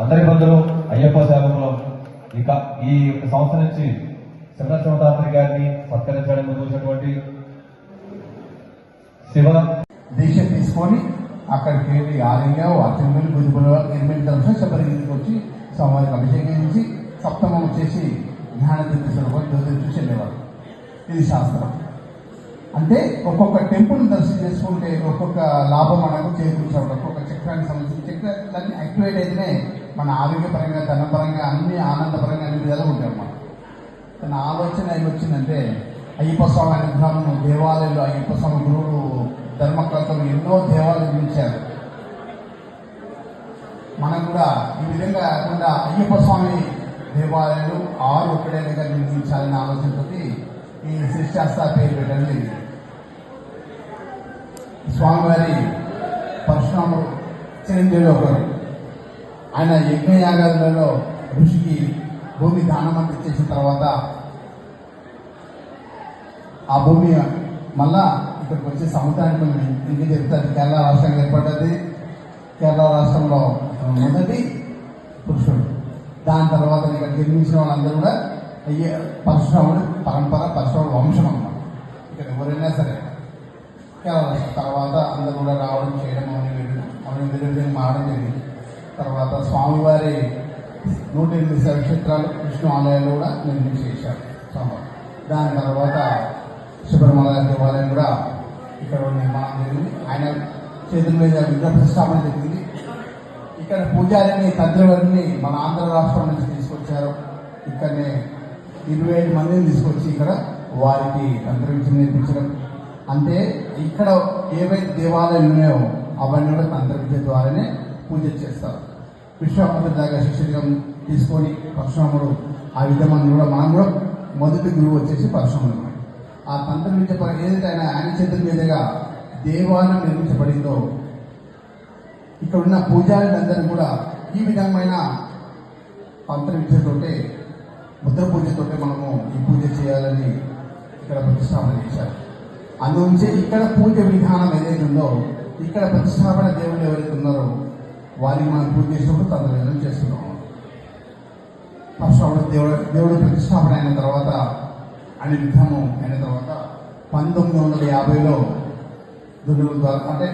అందరి బంధువులు అయ్యప్ప సేవకులు ఇక ఈ సంస్థ నుంచి శివనరసింహతాంత్రి గారిని సత్కరించడానికి ముందు వచ్చినటువంటి శివ దీక్ష తీసుకొని అక్కడికి వెళ్ళి ఆలయంగా అర్చనలు గురుకుల 8 నిమిషాలు శబరిగిరికి వచ్చి స్వామివారికి అభిషేకించి సప్తమం చేసి జ్ఞాన తీర్థ చూసి వెళ్ళేవారు. ఇది శాస్త్రం. అంటే ఒక్కొక్క టెంపుల్ దర్శనం చేసుకుంటే ఒక్కొక్క లాభం మనకు చేకూర్చాడు. ఒక్కొక్క చక్రానికి సంబంధించిన చక్రాలన్నీ యాక్టివేట్ అయితేనే మన ఆరోగ్యపరంగా, ధనపరంగా, అన్ని ఆనందపరంగా అన్ని విధాలుగా ఉంటాయి అన్నమాట. తన ఆలోచన ఏమొచ్చిందంటే అయ్యప్ప స్వామి అనుగ్రహం దేవాలయంలో అయ్యప్ప స్వామి గురువులు ధర్మకర్తలు ఎన్నో దేవాలయాలు నిర్మించారు. మనం కూడా ఈ విధంగా కాకుండా అయ్యప్ప స్వామి దేవాలయాలు 6 ఒకటే దగ్గర నిర్మించాలనే ఆలోచనతో ఈ శ్రీశాస్త్ర పేరు పెట్టడం జరిగింది. స్వామివారి పరశురాముడు చిరంజీవిలో ఒకరు. ఆయన యజ్ఞయాగాలలో ఋషికి భూమి దానమంత్రి చేసిన తర్వాత ఆ భూమి మళ్ళా ఇక్కడికి వచ్చే సముద్రానికి ఇంటికి చెప్తారు. కేరళ రాష్ట్రంగా ఏర్పడ్డది. కేరళ రాష్ట్రంలో మొదటి పురుషుడు. దాని తర్వాత ఇక్కడ జన్మించిన వాళ్ళందరూ కూడా పరశురాముడు పరంపర, పరశురాముడు వంశం అన్నమాట. ఇక్కడ ఎవరైనా సరే కేరళ రాష్ట్రం తర్వాత అందరూ కూడా రావడం చేయడం మనం విలువలు మారడం జరిగింది. తర్వాత స్వామివారి 108 శివక్షేత్రాలు, విష్ణు ఆలయాలు కూడా నిర్మించి చేశారు స్వామివారు. దాని తర్వాత సుబ్రహ్మణ్య దేవాలయం కూడా ఇక్కడ నిర్మాణం జరిగింది. ఆయన చేతుల మీద విగ్రహ ప్రతిష్టాపన జరిగింది. ఇక్కడ పూజారిని, తంత్రివారిని మన ఆంధ్ర రాష్ట్రం నుంచి తీసుకొచ్చారు. ఇక్కడనే 25 మందిని తీసుకొచ్చి ఇక్కడ వారికి తంత్ర విద్య నేర్పించడం. అంటే ఇక్కడ ఏవైతే దేవాలయాలు ఉన్నాయో అవన్నీ కూడా తంత్ర విద్య ద్వారానే పూజ చేస్తారు. విశ్వామిత్ర దగ్గర శిష్యుడిగా తీసుకొని పరశురాముడు ఆ విధమని కూడా మనం కూడా మొదటి గురువు వచ్చేసి పరశురాముడు. ఆ తంత్ర విద్య ఏదైతే ఆయన చేతుల మీదుగా దేవాలయం నిర్మించబడిందో ఇక్కడ ఉన్న పూజారులందరూ కూడా ఈ విధమైన తంత్ర విద్యతోటే, ముద్ర పూజతోటే మనము ఈ పూజ చేయాలని ఇక్కడ ప్రతిష్టాపన చేశారు. అందునుంచి ఇక్కడ పూజ విధానం ఏదైతే ఉందో ఇక్కడ ప్రతిష్టాపన దేవుళ్ళు ఎవరైతే ఉన్నారో వారికి మనం పూజ చేసినప్పుడు తంత్ర విధానం చేస్తున్నాం. పరశురాముడు దేవుడు ప్రతిష్టాపన అయిన తర్వాత ఆయన యుద్ధము అయిన తర్వాత 1950లో దుర్గల ద్వారా అంటే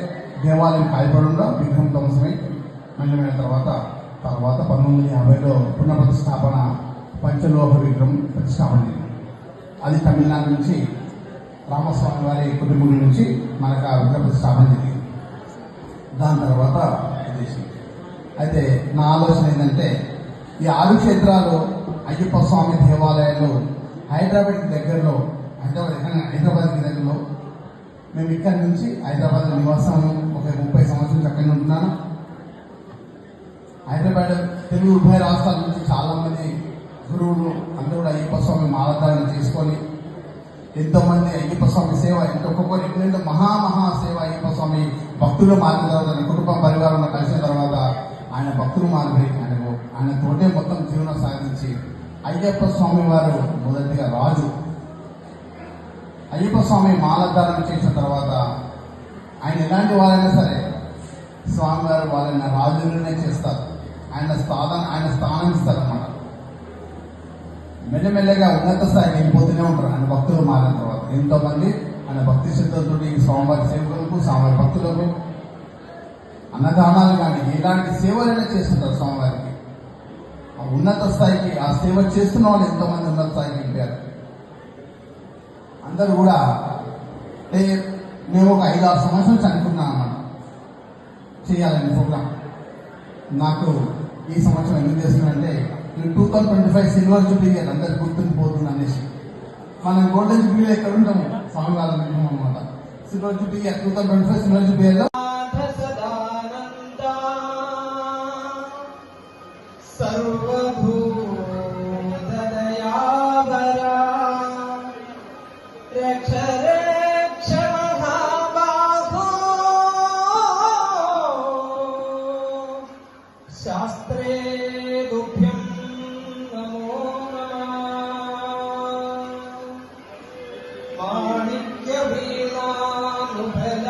దేవాలయం కాయపడంలో విగ్రహం ధ్వంసమై మళ్ళమైన తర్వాత 1950లో పునఃప్రతిష్టాపన పంచలోహ విగ్రహం ప్రతిష్టాపన జరిగింది. అది తమిళనాడు నుంచి రామస్వామి వారి కుటుంబం నుంచి మనకు ఆ విగ్రహ ప్రతిష్టాపన జరిగింది. దాని తర్వాత చేసింది. అయితే నా ఆలోచన ఏంటంటే ఈ 6 క్షేత్రాలు అయ్యప్ప స్వామి దేవాలయాలు హైదరాబాద్కి దగ్గరలో, హైదరాబాద్కి దగ్గరలో మేము ఇక్కడి నుంచి హైదరాబాద్ నివాసం ఒక 30 సంవత్సరాలు అక్కడే ఉంటున్నాను. హైదరాబాద్ తెలుగు ఉభయ రాష్ట్రాల నుంచి చాలామంది గురువులు అందరూ కూడా అయ్యప్ప స్వామి మాలధారణ చేసుకొని ఎంతోమంది అయ్యప్ప స్వామి సేవ ఒక్కొక్కరు ఎందుకంటే మహా సేవ అయ్యప్ప స్వామి భక్తులు మారిన తర్వాత ఆయన కుటుంబ పరివారంలో కలిసిన తర్వాత ఆయన భక్తులు మారిపోయి ఆయన తోటే మొత్తం జీవనం సాగించి అయ్యప్ప స్వామి వారు మొదటిగా రాజు. అయ్యప్ప స్వామి మాలధారణ చేసిన తర్వాత ఆయన ఎలాంటి వాళ్ళైనా సరే స్వామివారు వాళ్ళని రాజులనే చేస్తారు. ఆయన స్థానం ఇస్తారన్నమాట. మెల్లమెల్లగా ఉన్నత స్థాయికి వెళ్ళిపోతూనే ఉంటారు ఆయన భక్తులు మారిన తర్వాత. ఎంతోమంది ఆయన భక్తి శ్రద్ధలతో స్వామివారి సేవకులకు, స్వామివారి భక్తులకు అన్నదానాలు కానీ ఇలాంటి సేవలైనా చేస్తుంటారు స్వామివారికి. ఆ ఉన్నత స్థాయికి ఆ సేవ చేస్తున్న వాళ్ళు ఎంతోమంది ఉన్నత స్థాయికి వెళ్ళారు. అందరూ కూడా మేము ఒక 5-6 సంవత్సరాలు చనుకున్నాను అన్నమాట చేయాలని ప్రోగ్రామ్. నాకు ఈ సంవత్సరం ఎందుకు చేస్తున్నానంటే 2025 సిల్వర్ జూబ్లీ ఇయర్ అందరికి గుర్తుండిపోతుంది అనేసి మనం గోల్డెన్ జూబ్లీలో ఎక్కడ ఉంటాము స్వామివారి విగ్రహం అనమాట. Silver Jubilee year 2025 silver Jubilee ఇయర్లో శాస్త్రే తుభ్యం నమో నమః మాణిక్య వీణానుఫలాలయంతే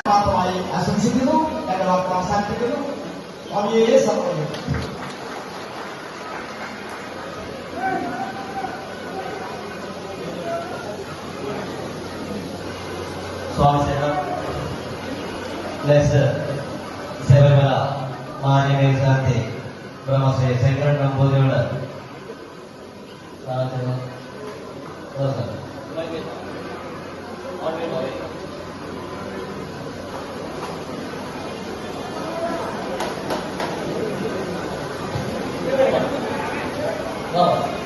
മാത്രമായി ആശംസിക്കുന്നു. എന്റെ വാക്ക് അവസാനിപ്പിക്കുന്നു. സ്വാമിയെ സമർപ്പിക്കുന്നു. സ്വാമി ശരണം. ബ്ലെസ്ഡ് ശബരിമല മാന്യമേൽശാന്തി ബ്രഹ്മശ്രീ ശങ്കരൻ നമ്പൂതിരിയുടെ